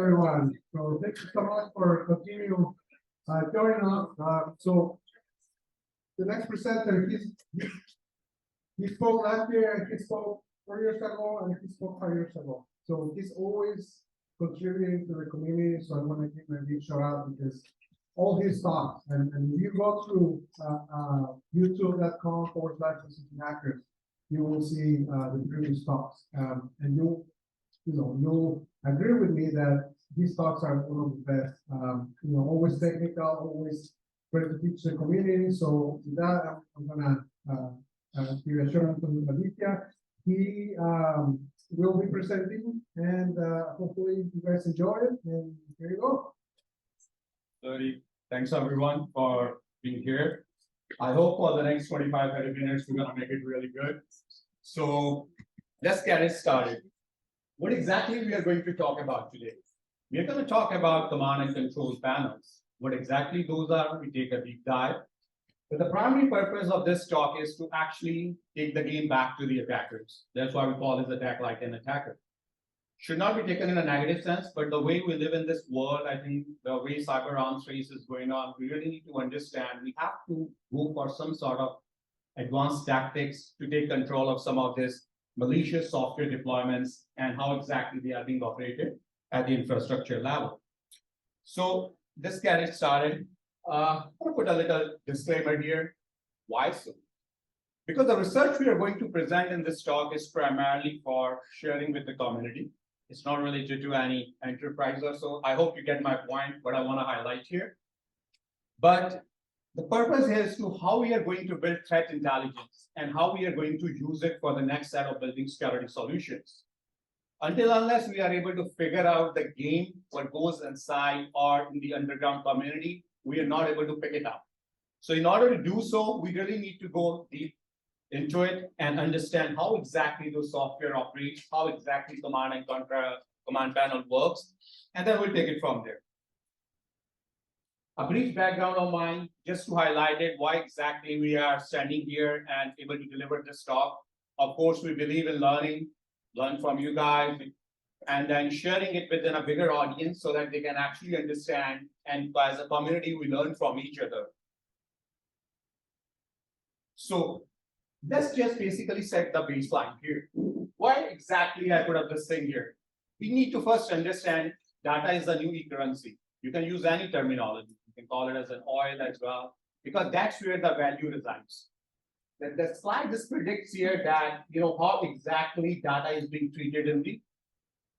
everyone. So thank you so much for continuing joining us. So the next presenter, he spoke last year, and he spoke 4 years ago, and he spoke 5 years ago. So he's always contributing to the community. So I want to give him a big shout out because all his talks, and if you go through youtube.com/hackers, you will see the previous talks, and you'll agree with me that these talks are one of the best. Always technical, always ready to teach the community. So with that, I'm gonna give a shout out to Aditya. He will be presenting, and hopefully you guys enjoy it. And here you go. Thanks everyone for being here. I hope for the next 25-30 minutes we're gonna make it really good. So let's get it started. What exactly we are going to talk about today? We are going to talk about command and control panels. What exactly those are, we take a deep dive. But the primary purpose of this talk is to actually take the game back to the attackers. That's why we call this attack like an attacker. Should not be taken in a negative sense, but the way we live in this world, I think the way cyber arms race is going on, we really need to understand we have to go for some sort of advanced tactics to take control of some of this malicious software deployments and how exactly they are being operated at the infrastructure level. So let's get it started. I'm going to put a little disclaimer here. Why so? Because the research we are going to present in this talk is primarily for sharing with the community. It's not related to any enterprise or so. I hope you get my point, what I want to highlight here. But the purpose here is to how we are going to build threat intelligence and how we are going to use it for the next set of building security solutions. Unless we are able to figure out the game, what goes inside or in the underground community, we are not able to pick it up. So in order to do so, we really need to go deep into it and understand how exactly those software operates, how exactly command panel works, and then we'll take it from there. A brief background of mine, just to highlight it, why exactly we are standing here and able to deliver this talk. Of course, we believe in learn from you guys, and then sharing it within a bigger audience so that they can actually understand, and as a community, we learn from each other. So let's just basically set the baseline here. Why exactly I put up this thing here? We need to first understand data is the new e-currency. You can use any terminology. You can call it as an oil as well, because that's where the value resides. The slide just predicts here that how exactly data is being treated in the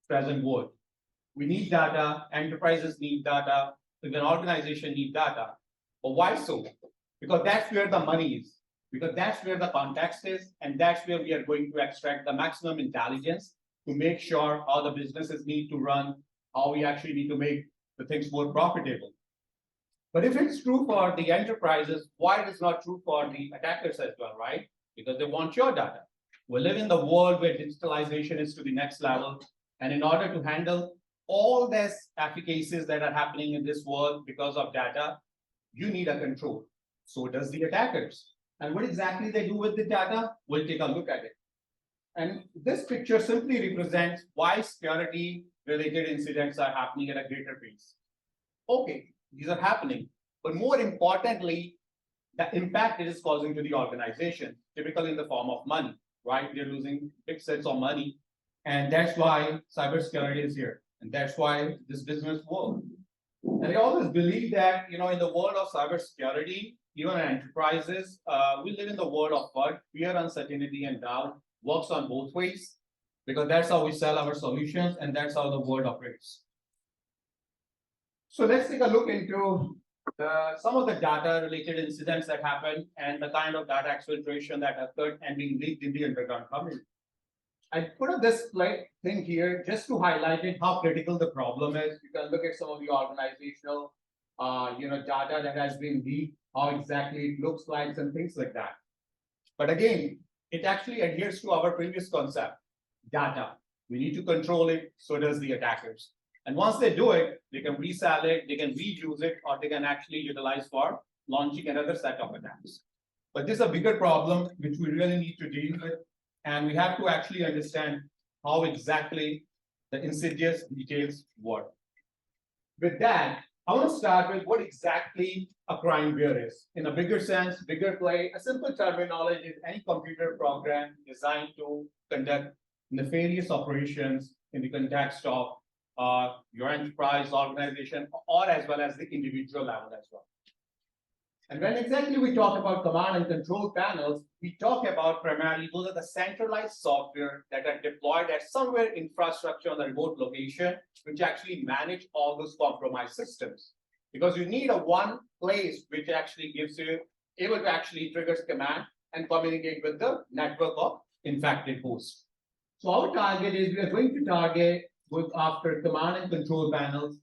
present world. We need data, enterprises need data, even organizations need data. But why so? Because that's where the money is. Because that's where the context is, and that's where we are going to extract the maximum intelligence to make sure how the businesses need to run, how we actually need to make the things more profitable. But if it's true for the enterprises, why it is not true for the attackers as well, right? Because they want your data. We live in the world where digitalization is to the next level, and in order to handle all these efficacies that are happening in this world because of data, you need a control. So does the attackers. And what exactly they do with the data, we'll take a look at it. And this picture simply represents why security-related incidents are happening at a greater pace. Okay, these are happening, but more importantly, the impact it is causing to the organization, typically in the form of money, right? They're losing big sets of money, and that's why cybersecurity is here, and that's why this business works. And I always believe that, in the world of cybersecurity, even enterprises, we live in the world of FUD, fear, uncertainty, and doubt, works on both ways, because that's how we sell our solutions, and that's how the world operates. So let's take a look into some of the data-related incidents that happened and the kind of data exfiltration that occurred and being leaked in the underground community. I put up this thing here just to highlight it, how critical the problem is. You can look at some of the organizational, data that has been leaked, how exactly it looks like, and things like that. But again, it actually adheres to our previous concept, data. We need to control it, so does the attackers. And once they do it, they can resell it, they can reuse it, or they can actually utilize for launching another set of attacks. But this is a bigger problem which we really need to deal with. And we have to actually understand how exactly the insidious details work. with that, I want to start with what exactly a crime bureau is. In a bigger sense, bigger play, a simple terminology is any computer program designed to conduct nefarious operations in the context of your enterprise, organization, or as well as the individual level as well. And when exactly we talk about command and control panels, we talk about primarily those are the centralized software that are deployed at somewhere infrastructure on the remote location, which actually manage all those compromised systems. Because you need a one place which actually gives you able to actually triggers command and communicate with the network of infected hosts. So our target is we are going to target with after command and control panels,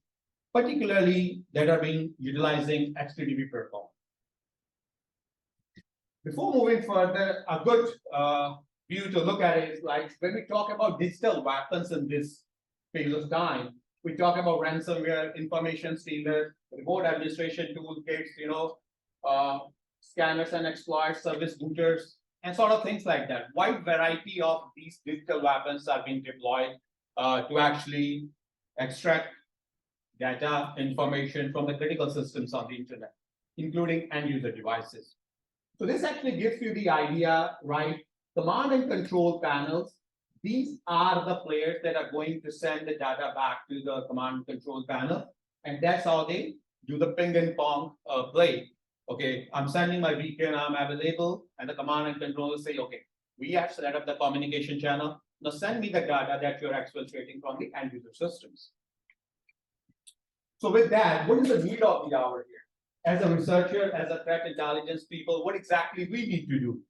particularly that are being utilizing HTTP protocol. Before moving further, a good view to look at it is like when we talk about digital weapons in this phase of time, we talk about ransomware, information stealers, remote administration toolkits, scanners and exploits, service booters, and sort of things like that. Wide variety of these digital weapons are being deployed to actually extract data, information from the critical systems on the internet, including end user devices. So this actually gives you the idea, right? Command and control panels, these are the players that are going to send the data back to the command and control panel. And that's how they do the ping and pong play. Okay, I'm sending my beacon, I'm available, and the command and control will say, okay, we have set up the communication channel. Now send me the data that you're exfiltrating from the end user systems. So with that, what is the need of the hour here? As a researcher, as a threat intelligence people, what exactly we need to do?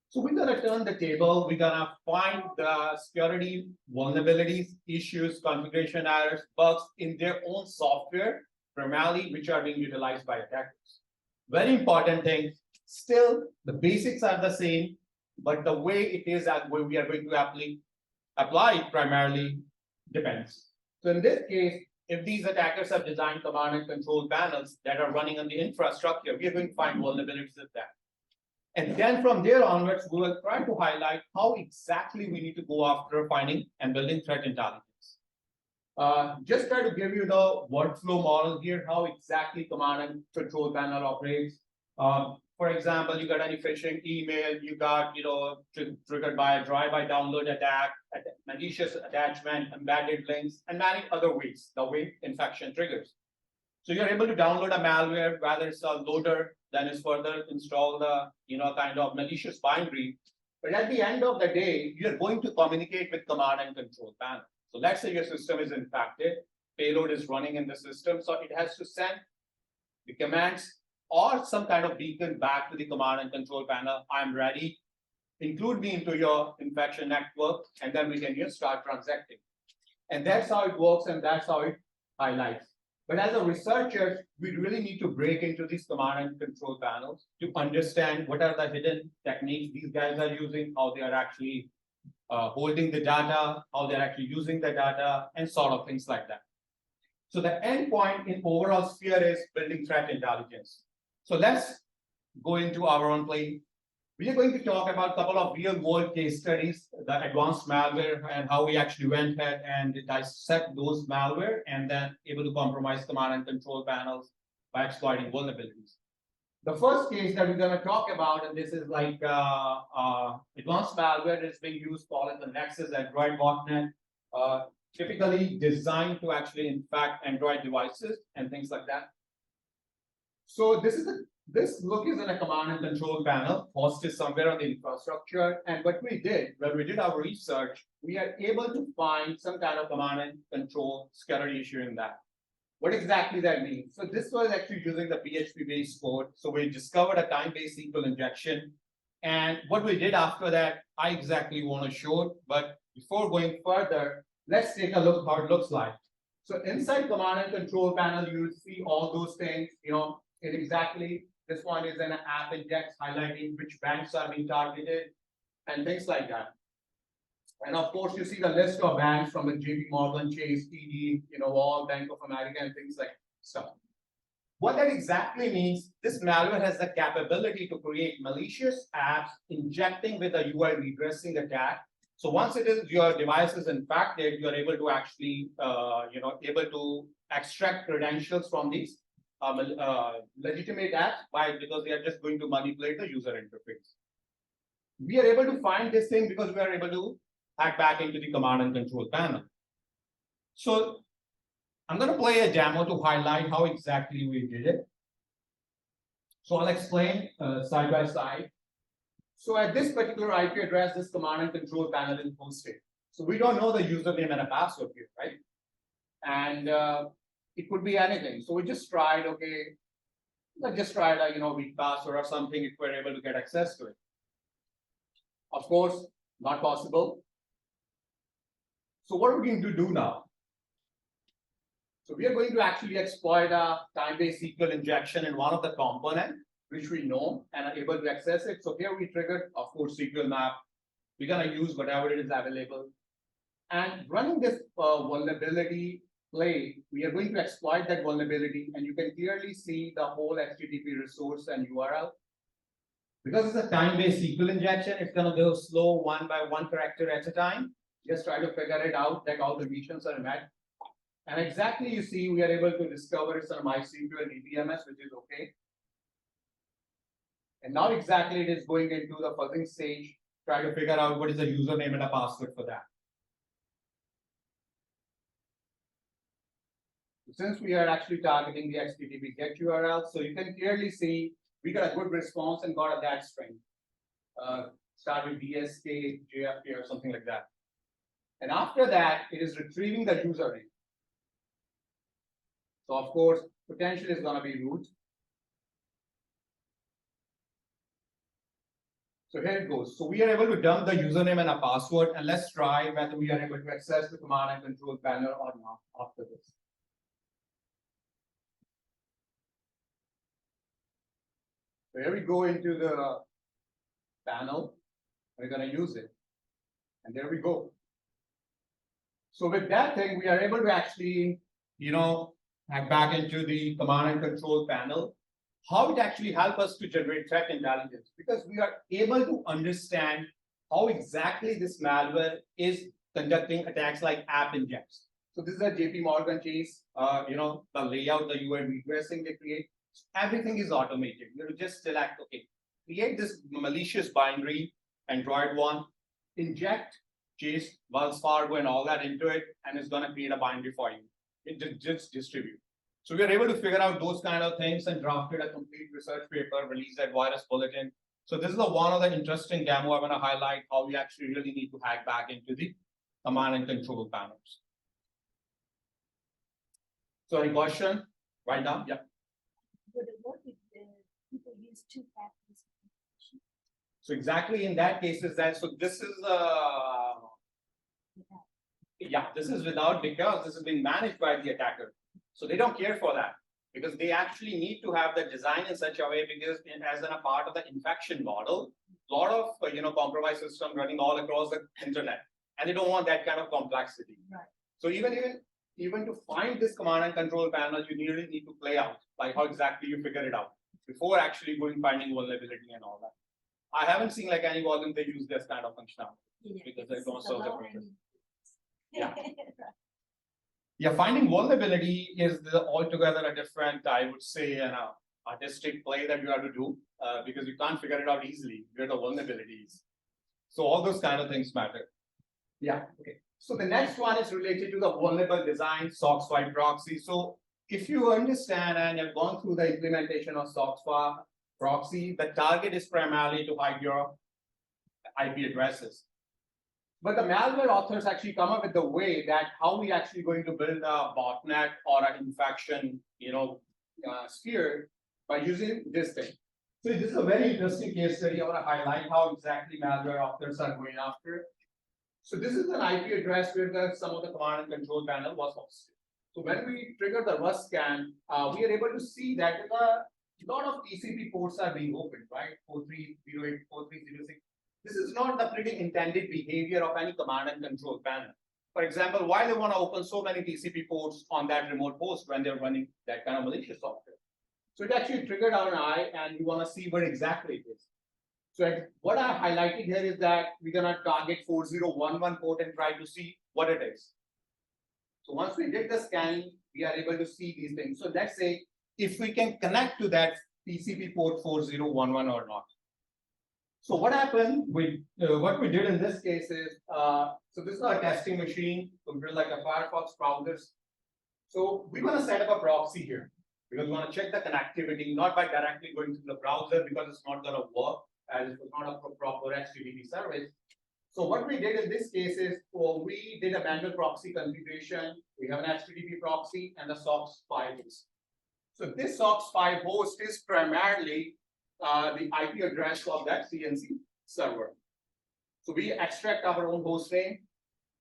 So we're gonna turn the table, we're gonna find the security vulnerabilities, issues, configuration errors, bugs in their own software, primarily which are being utilized by attackers. Very important thing, still the basics are the same, but the way it is that way we are going to apply it primarily depends. So in this case, if these attackers have designed command and control panels that are running on the infrastructure, we are going to find vulnerabilities with that. And then from there onwards, we will try to highlight how exactly we need to go after finding and building threat intelligence. Just try to give you the workflow model here, how exactly command and control panel operates. For example, you got any phishing email, you got, triggered by a drive-by download attack, malicious attachment, embedded links, and many other ways, the way infection triggers. So you're able to download a malware, whether it's a loader, then it's further install the, kind of malicious binary. But at the end of the day, you're going to communicate with command and control panel. So let's say your system is infected, payload is running in the system, so it has to send the commands or some kind of beacon back to the command and control panel. I'm ready. Include me into your infection network, and then we can just start transacting. And that's how it works, and that's how it highlights. But as a researcher, we really need to break into these command and control panels to understand what are the hidden techniques these guys are using, how they are actually holding the data, how they're actually using the data, and sort of things like that. So the end point in overall sphere is building threat intelligence. So let's go into our own play. We are going to talk about a couple of real-world case studies, the advanced malware, and how we actually went ahead and dissect those malware and then able to compromise command and control panels by exploiting vulnerabilities. The first case that we're going to talk about, and this is like advanced malware is being used called the Nexus Android botnet, typically designed to actually infect Android devices and things like that. So this look is in a command and control panel hosted somewhere on the infrastructure. And what we did when we did our research, we are able to find some kind of command and control security issue in that. What exactly that means? So this was actually using the PHP-based code. So we discovered a time-based SQL injection. And what we did after that, I exactly want to show it. But before going further, let's take a look how it looks like. So inside command and control panel, you will see all those things, it exactly, this one is an app index highlighting which banks are being targeted and things like that. And of course, you see the list of banks from the JP Morgan, Chase, TD, all Bank of America and things like stuff. What that exactly means, this malware has the capability to create malicious apps injecting with a UI regressing attack. So once it is your device is infected, you are able to actually, able to extract credentials from these legitimate apps because they are just going to manipulate the user interface. We are able to find this thing because we are able to hack back into the command and control panel. So I'm going to play a demo to highlight how exactly we did it. So I'll explain side by side. So at this particular IP address, this command and control panel is hosted. So we don't know the username and a password here, right? And it could be anything. So we just tried, okay, let's just try a weak password or something if we're able to get access to it. Of course, not possible. So what are we going to do now? So we are going to actually exploit a time-based SQL injection in one of the components, which we know and are able to access it. So here we triggered, of course, SQL map. We're going to use whatever it is available. And running this vulnerability play, we are going to exploit that vulnerability, and you can clearly see the whole HTTP resource and URL. Because it's a time-based SQL injection, it's going to go slow one by one character at a time. Just try to figure it out that all the conditions are met. And exactly, you see, we are able to discover it's on MySQL DBMS, which is okay. And now exactly it is going into the fuzzing stage, try to figure out what is the username and a password for that. Since we are actually targeting the HTTP GET URL, so you can clearly see we got a good response and got a that string. Start with DSK, JFK, or something like that. And after that, it is retrieving the username. So of course, potentially is going to be root. So here it goes. So we are able to dump the username and a password, and let's try whether we are able to access the command and control panel or not after this. So here we go into the panel. We're going to use it. And there we go. So with that thing, we are able to actually, hack back into the command and control panel. How it actually helps us to generate threat intelligence, because we are able to understand how exactly this malware is conducting attacks like app injects. So this is a JP Morgan Chase, the layout, the UI regressing they create. Everything is automated. You just select, okay, create this malicious binary, Android one, inject Chase, Wells Fargo, and all that into it, and it's going to create a binary for you. It just distribute. So we are able to figure out those kind of things and drafted a complete research paper, released that virus bulletin. So this is one of the interesting demo I want to highlight how we actually really need to hack back into the command and control panels. So any question right now? Yeah. Would it work if people use two-factor authentication? So exactly in that case is that, so this is this is without, because this is being managed by the attacker. So they don't care for that, because they actually need to have the design in such a way, because as a part of the infection model, a lot of compromised system running all across the internet, and they don't want that kind of complexity. Right. So even to find this command and control panel, you really need to play out like how exactly you figure it out before actually going finding vulnerability and all that. I haven't seen like any volume they use this kind of functionality because they don't solve the purpose. Yeah. Yeah, finding vulnerability is altogether a different, I would say, an artistic play that you have to do because you can't figure it out easily where the vulnerabilities. So all those kind of things matter. Yeah, okay. So the next one is related to the vulnerable design, SOC swipe proxy. So if you understand and have gone through the implementation of SOC swipe proxy, the target is primarily to hide your IP addresses. But the malware authors actually come up with the way that how we actually going to build a botnet or an infection, sphere by using this thing. So this is a very interesting case study. I want to highlight how exactly malware authors are going after. So this is an IP address where some of the command and control panel was hosted. So when we trigger the Rust scan, we are able to see that a lot of TCP ports are being opened, right? 4308, 4306. This is not the pretty intended behavior of any command and control panel. For example, why they want to open so many TCP ports on that remote host when they're running that kind of malicious software? So it actually triggered our eye, and we want to see what exactly it is. So what I highlighted here is that we're going to target 4011 port and try to see what it is. So once we did the scanning, we are able to see these things. So let's say if we can connect to that TCP port 4011 or not. So what happened with what we did in this case is, so this is our testing machine, computer like a Firefox browsers. So we want to set up a proxy here because we want to check the connectivity, not by directly going to the browser because it's not going to work as it was not a proper HTTP service. So what we did in this case is, we did a manual proxy configuration. We have an HTTP proxy and the SOCKS 5 host. So this SOCKS 5 host is primarily the IP address of that CNC server. So we extract our own host name,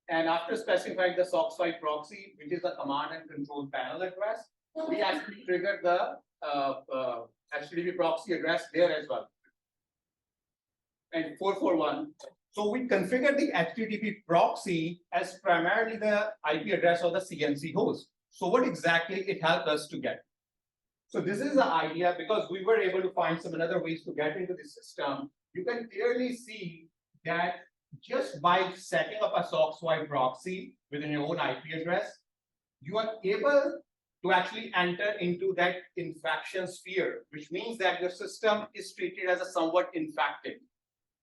and after specifying the SOCKS 5 proxy, which is the command and control panel address, we actually trigger the HTTP proxy address there as well. And 441. So we configure the HTTP proxy as primarily the IP address of the CNC host. So what exactly it helped us to get? So this is the idea, because we were able to find some other ways to get into the system. You can clearly see that just by setting up a SOCKS 5 proxy within your own IP address, you are able to actually enter into that infection sphere, which means that your system is treated as a somewhat infected,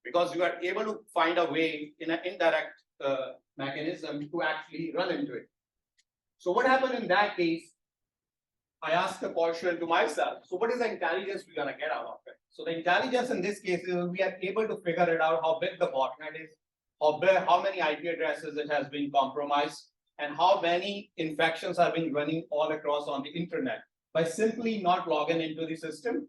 because you are able to find a way in an indirect mechanism to actually run into it. So what happened in that case? I asked the question to myself, so what is the intelligence we're going to get out of it? So the intelligence in this case is we are able to figure it out how big the botnet is, how many IP addresses it has been compromised, and how many infections are being running all across on the internet by simply not logging into the system.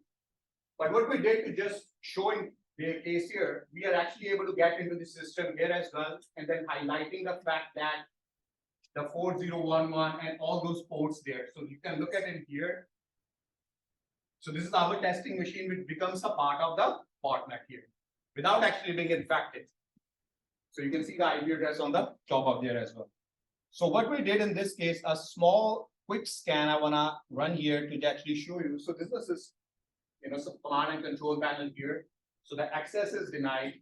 But what we did to just show in the case here, we are actually able to get into the system here as well, and then highlighting the fact that the 4011 and all those ports there. So you can look at it here. So this is our testing machine, which becomes a part of the botnet here without actually being infected. So you can see the IP address on the top of there as well. So what we did in this case, a small quick scan I want to run here to actually show you. So this is, some command and control panel here. So the access is denied.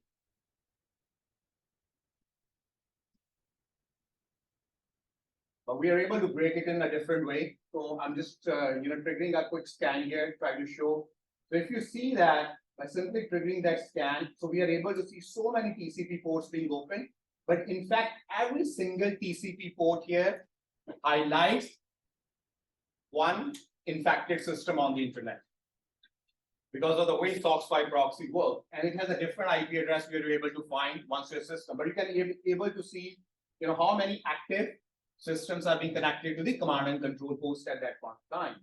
But we are able to break it in a different way. So I'm just, triggering a quick scan here, try to show. So if you see that by simply triggering that scan, so we are able to see so many TCP ports being open. But in fact, every single TCP port here highlights one infected system on the internet because of the way SOCKS 5 proxy works. And it has a different IP address we are able to find once your system. But you can be able to see, how many active systems are being connected to the command and control host at that point in time.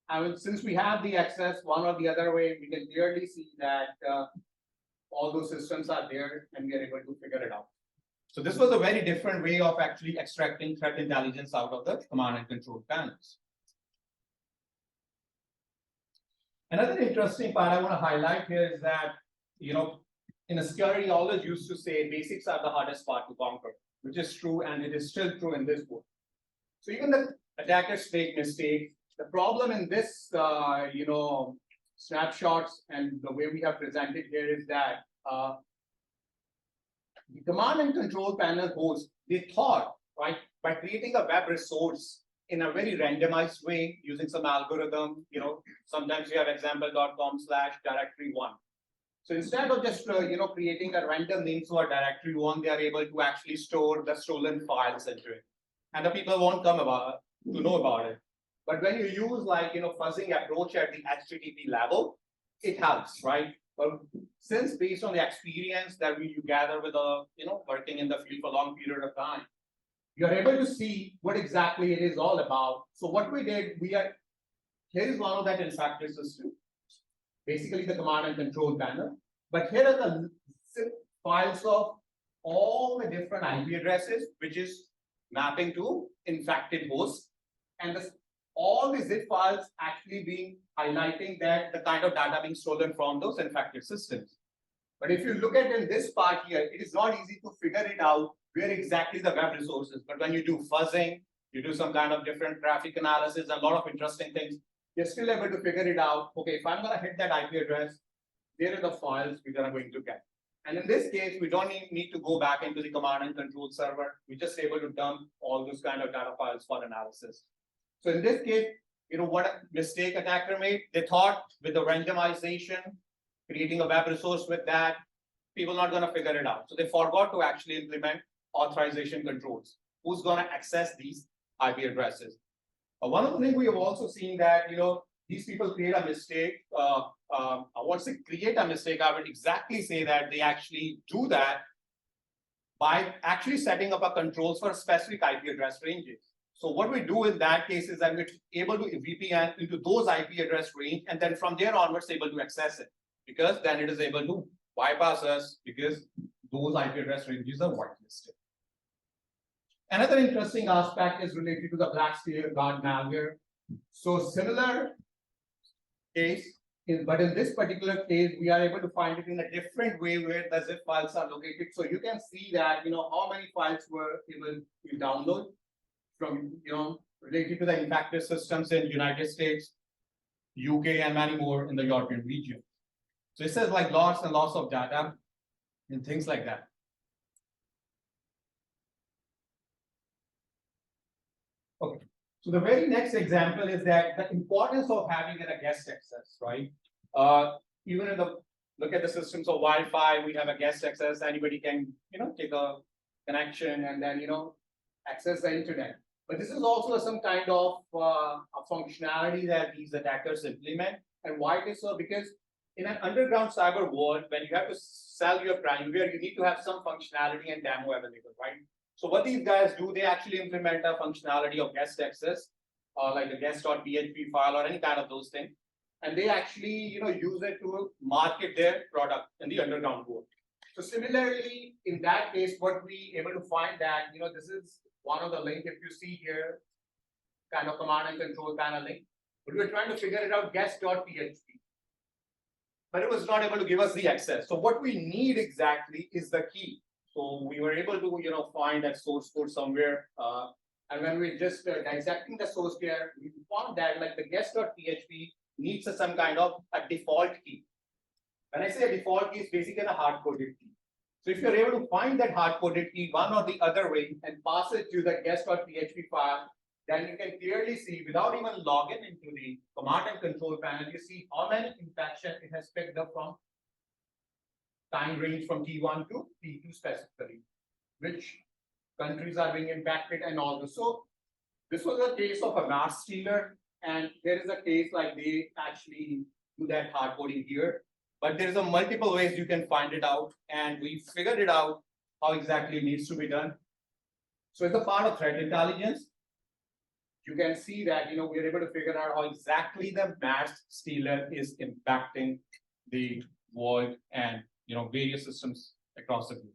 And since we have the access one or the other way, we can clearly see that all those systems are there and we are able to figure it out. So this was a very different way of actually extracting threat intelligence out of the command and control panels. Another interesting part I want to highlight here is that, in a security, always used to say basics are the hardest part to conquer, which is true, and it is still true in this book. So even the attackers make mistakes. The problem in this, snapshots and the way we have presented here is that the command and control panel host, they thought, right, by creating a web resource in a very randomized way using some algorithm, sometimes you have example.com/directory1. So instead of just, creating a random name to a directory1, they are able to actually store the stolen files into it. And the people won't come to know about it. But when you use fuzzing approach at the HTTP level, it helps, right? But since based on the experience that you gather with working in the field for a long period of time, you're able to see what exactly it is all about. So what we did, here is one of that infected system, basically the command and control panel. But here are the zip files of all the different IP addresses, which is mapping to infected hosts. And all the zip files actually being highlighting that the kind of data being stolen from those infected systems. But if you look at in this part here, it is not easy to figure it out where exactly the web resources. But when you do fuzzing, you do some kind of different traffic analysis, a lot of interesting things, you're still able to figure it out. Okay, if I'm going to hit that IP address, there are the files we're going to get. And in this case, we don't need to go back into the command and control server. We're just able to dump all those kind of data files for analysis. So in this case, what a mistake attacker made, they thought with the randomization, creating a web resource with that, people not going to figure it out. So they forgot to actually implement authorization controls. Who's going to access these IP addresses? One of the things we have also seen that, these people create a mistake. I want to say create a mistake. I would exactly say that they actually do that by actually setting up a controls for specific IP address ranges. So what we do in that case is that we're able to VPN into those IP address range, and then from there onwards able to access it, because then it is able to bypass us because those IP address ranges are whitelisted. Another interesting aspect is related to the black sphere guard malware. So similar case, but in this particular case, we are able to find it in a different way where the zip files are located. So you can see that, how many files were able to download from, related to the impacted systems in United States, UK, and many more in the European region. So it says like lots and lots of data and things like that. Okay, so the very next example is that the importance of having a guest access, right? Even in the look at the systems of Wi-Fi, we have a guest access. Anybody can, take a connection and then, access the internet. But this is also some kind of a functionality that these attackers implement. And why it is so? Because in an underground cyber world, when you have to sell your primeware, you need to have some functionality and demo available, right? So what these guys do, they actually implement a functionality of guest access, like a guest.php file or any kind of those things. And they actually, use it to market their product in the underground world. So similarly, in that case, what we able to find that, this is one of the link, if you see here, kind of command and control kind of link. But we're trying to figure it out, guest.php. But it was not able to give us the access. So what we need exactly is the key. So we were able to, find that source code somewhere. And when we just dissecting the source here, we found that like the guest.php needs some kind of a default key. When I say a default key, it's basically a hard-coded key. So if you're able to find that hard-coded key one or the other way and pass it to the guest.php file, then you can clearly see without even logging into the command and control panel, you see how many infection it has picked up from time range from T1 to T2 specifically, which countries are being impacted and all this. So this was a case of a mass stealer, and there is a case like they actually do that hard coding here. But there's a multiple ways you can find it out, and we figured it out how exactly it needs to be done. So as a part of threat intelligence, you can see that we're able to figure out how exactly the mass stealer is impacting the world and various systems across the globe.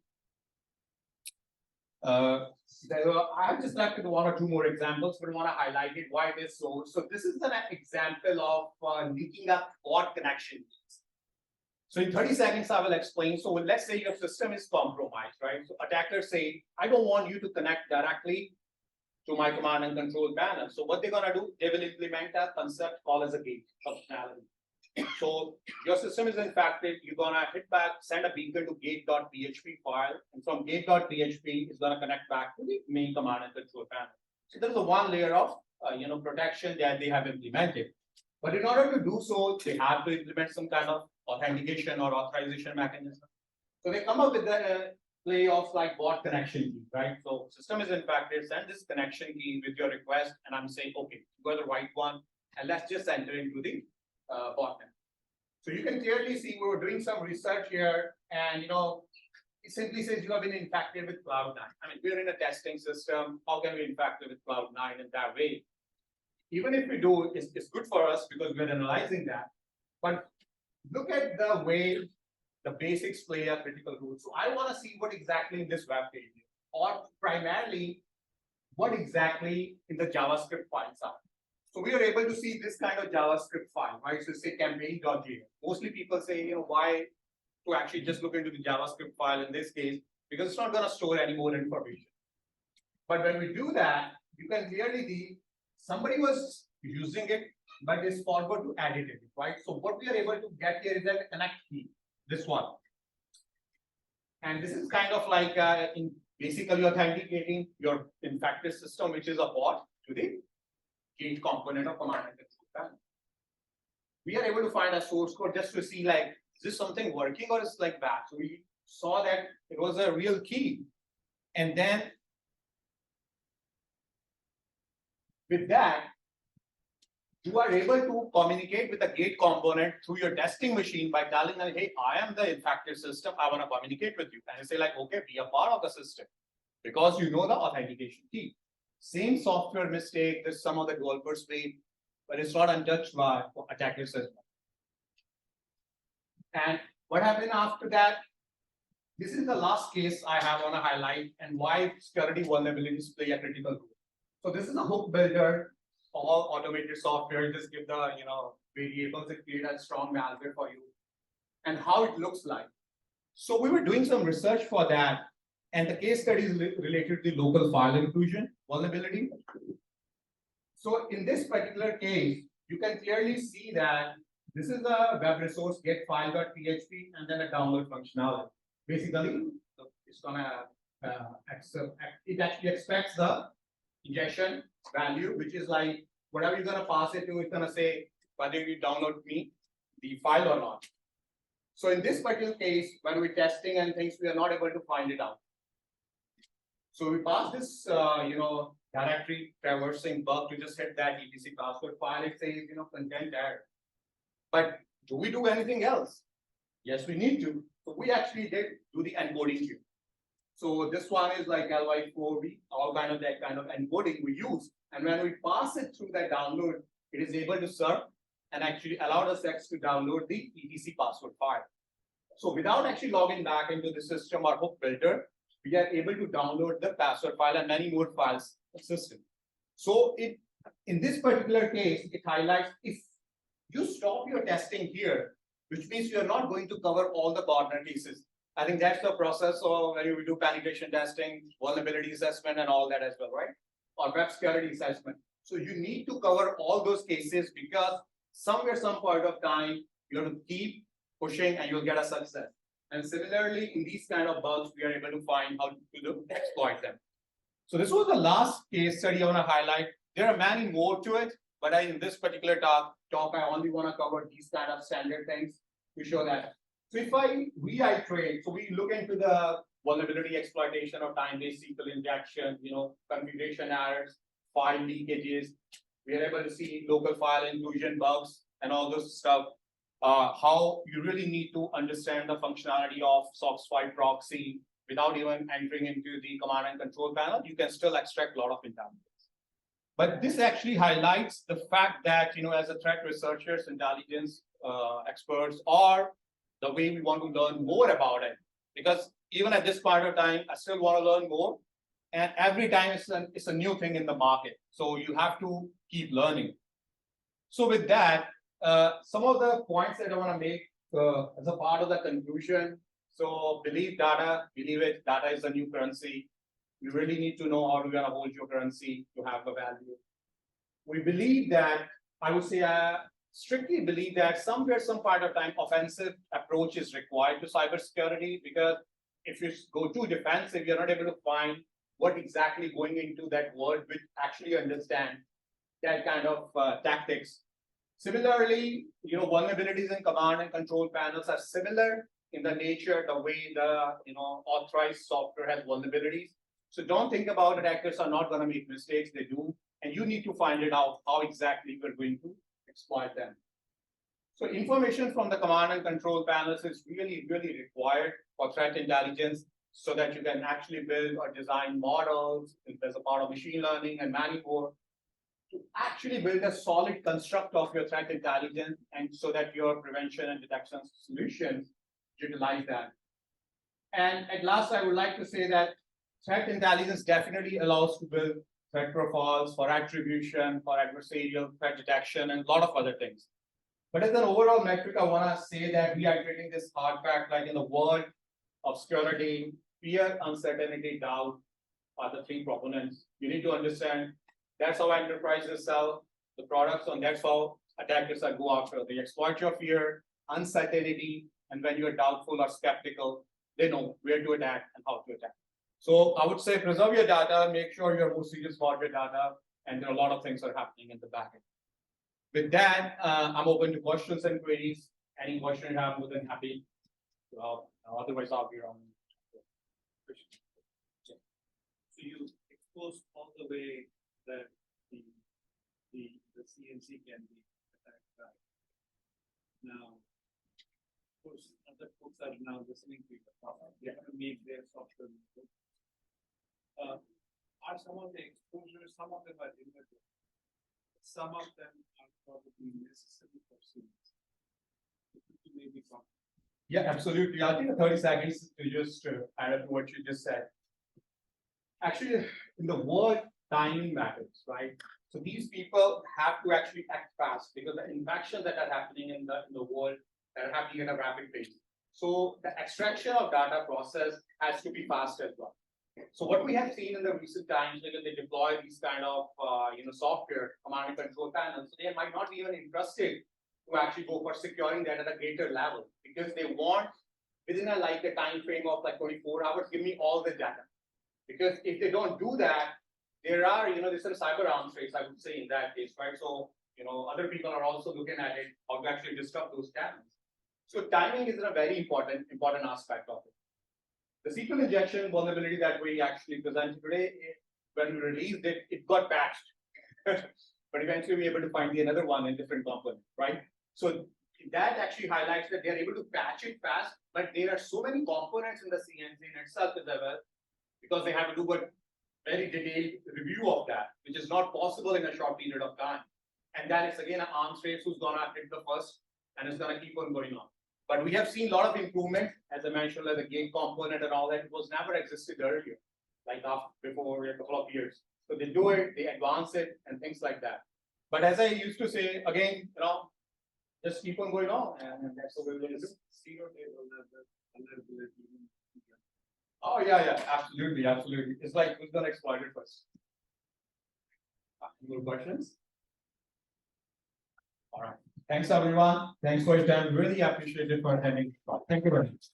I have just left with one or two more examples, but I want to highlight it why it is so. So this is an example of leaking up bot connection keys. So in 30 seconds, I will explain. So let's say your system is compromised, right? So attackers say, I don't want you to connect directly to my command and control panel. So what they're gonna do, they will implement a concept called as a gate functionality. So your system is infected, you're gonna hit back, send a beacon to gate.php file, and from gate.php, it's gonna connect back to the main command and control panel. So there is a one layer of protection that they have implemented. But in order to do so, they have to implement some kind of authentication or authorization mechanism. So they come up with the play of like bot connection key, right? So system is infected, send this connection key with your request, and I'm saying, okay, you got the right one, and let's just enter into the botnet. So you can clearly see we were doing some research here, and it simply says you have been infected with Cloud9. I mean, we're in a testing system. How can we infect it with Cloud9 in that way? Even if we do, it's good for us because we're analyzing that. But look at the way the basics play a critical role. So I want to see what exactly in this web page, or primarily what exactly in the JavaScript files are. So we are able to see this kind of JavaScript file, right? So say campaign.js. Mostly people say, why to actually just look into the JavaScript file in this case, because it's not going to store any more information. But when we do that, you can clearly see somebody was using it, but is forgot to edit it, right? So what we are able to get here is that connect key, this one. And this is kind of like in basically authenticating your infected system, which is a bot, to the gate component of command and control panel. We are able to find a source code just to see like, is this something working or is like that? So we saw that it was a real key. And then with that, you are able to communicate with the gate component through your testing machine by telling them, hey, I am the infected system. I want to communicate with you. And you say like, okay, be a part of the system because you know the authentication key. Same software mistake, there's some of the developers made, but it's not untouched by attackers as well. And what happened after that? This is the last case I have on a highlight and why security vulnerabilities play a critical role. So this is a hook builder, all automated software. Just give the variables that create a strong malware for you, and how it looks like. So we were doing some research for that, and the case study is related to the local file inclusion vulnerability. So in this particular case, you can clearly see that this is a web resource getFile.php and then a download functionality. Basically, it's gonna accept. It actually expects the injection value, which is like whatever you're gonna pass it to, it's gonna say whether you download me the file or not. So in this particular case, when we're testing and things, we are not able to find it out. So we pass this, directory traversing bug to just hit that etc password file. It says, content error. But do we do anything else? Yes, we need to. So we actually did do the encoding here. So this one is like LY4V, all that kind of encoding we use. And when we pass it through that download, it is able to serve and actually allow us to download the etc password file. So without actually logging back into the system or hook builder, we are able to download the password file and many more files in the system. So in this particular case, it highlights if you stop your testing here, which means you are not going to cover all the corner cases. I think that's the process of when you do penetration testing, vulnerability assessment, and all that as well, right? Or web security assessment. So you need to cover all those cases because somewhere, some point of time, you have to keep pushing and you'll get a success. And similarly, in these kind of bugs, we are able to find how to exploit them. So this was the last case study I want to highlight. There are many more to it, but in this particular talk, I only want to cover these kind of standard things to show that. So if I reiterate, so we look into the vulnerability exploitation of time-based SQL injection, configuration errors, file leakages. We are able to see local file inclusion bugs and all those stuff. How you really need to understand the functionality of SOX 5 proxy without even entering into the command and control panel. You can still extract a lot of intelligence. But this actually highlights the fact that, as a threat researchers, intelligence experts, or the way we want to learn more about it. Because even at this point of time, I still want to learn more. And every time it's a new thing in the market. So you have to keep learning. So with that, some of the points that I want to make as a part of the conclusion. So believe data, believe it, data is the new currency. You really need to know how to hold your currency to have the value. We believe that, I would say, strictly believe that somewhere, some part of time, offensive approach is required to cybersecurity, because if you go too defensive, you're not able to find what exactly going into that word which actually understand that kind of tactics. Similarly, vulnerabilities in command and control panels are similar in the nature, the way the authorized software has vulnerabilities. So don't think about attackers are not going to make mistakes, they do, and you need to find it out how exactly you're going to exploit them. So information from the command and control panels is really, really required for threat intelligence so that you can actually build or design models, if there's a part of machine learning and many more, to actually build a solid construct of your threat intelligence, and so that your prevention and detection solutions utilize that. And at last, I would like to say that threat intelligence definitely allows to build threat profiles for attribution, for adversarial threat detection, and a lot of other things. But as an overall metric, I want to say that we are treating this hard fact like in the world of security, fear, uncertainty, doubt are the three proponents. You need to understand that's how enterprises sell the products, and that's how attackers are go after. They exploit your fear, uncertainty, and when you're doubtful or skeptical, they know where to attack and how to attack. So I would say preserve your data, make sure you're more serious about your data, and there are a lot of things are happening in the backend. With that, I'm open to questions and queries. Any question you have, more than happy to help. Otherwise, I'll be around. So you expose all the way that the CNC can be attacked by. Now, of course, other folks are now listening to you. They have to make their software. Are some of the exposures, some of them are limited. Some of them are probably necessary for students. Maybe some. Yeah, absolutely. I'll take 30 seconds to just add up to what you just said. Actually, in the world, timing matters, right? So these people have to actually act fast because the infections that are happening in the world that are happening at a rapid pace. So the extraction of data process has to be fast as well. So what we have seen in the recent times, because they deploy these kind of software command and control panels, so they might not be even interested to actually go for securing that at a greater level because they want within a time frame of like 24 hours, give me all the data. Because if they don't do that, there are there's a cyber arms race, I would say in that case, right? So other people are also looking at it how to actually disrupt those channels. So timing is a very important aspect of it. The SQL injection vulnerability that we actually presented today, when we released it, it got patched. But eventually we were able to find another one in different component, right? So that actually highlights that they're able to patch it fast, but there are so many components in the CNC in itself as well, because they have to do a very detailed review of that, which is not possible in a short period of time. And that is again an arms race who's gonna hit the first, and it's gonna keep on going on. But we have seen a lot of improvement, as I mentioned, like the gate component and all that. It was never existed earlier, like before a couple of years. So they do it, they advance it, and things like that. But as I used to say, again, just keep on going on, and that's what we're going to do. Oh yeah, absolutely. It's like who's gonna exploit it first? Any more questions? All right. Thanks everyone. Thanks for your time. Really appreciate it for attending. Thank you very much.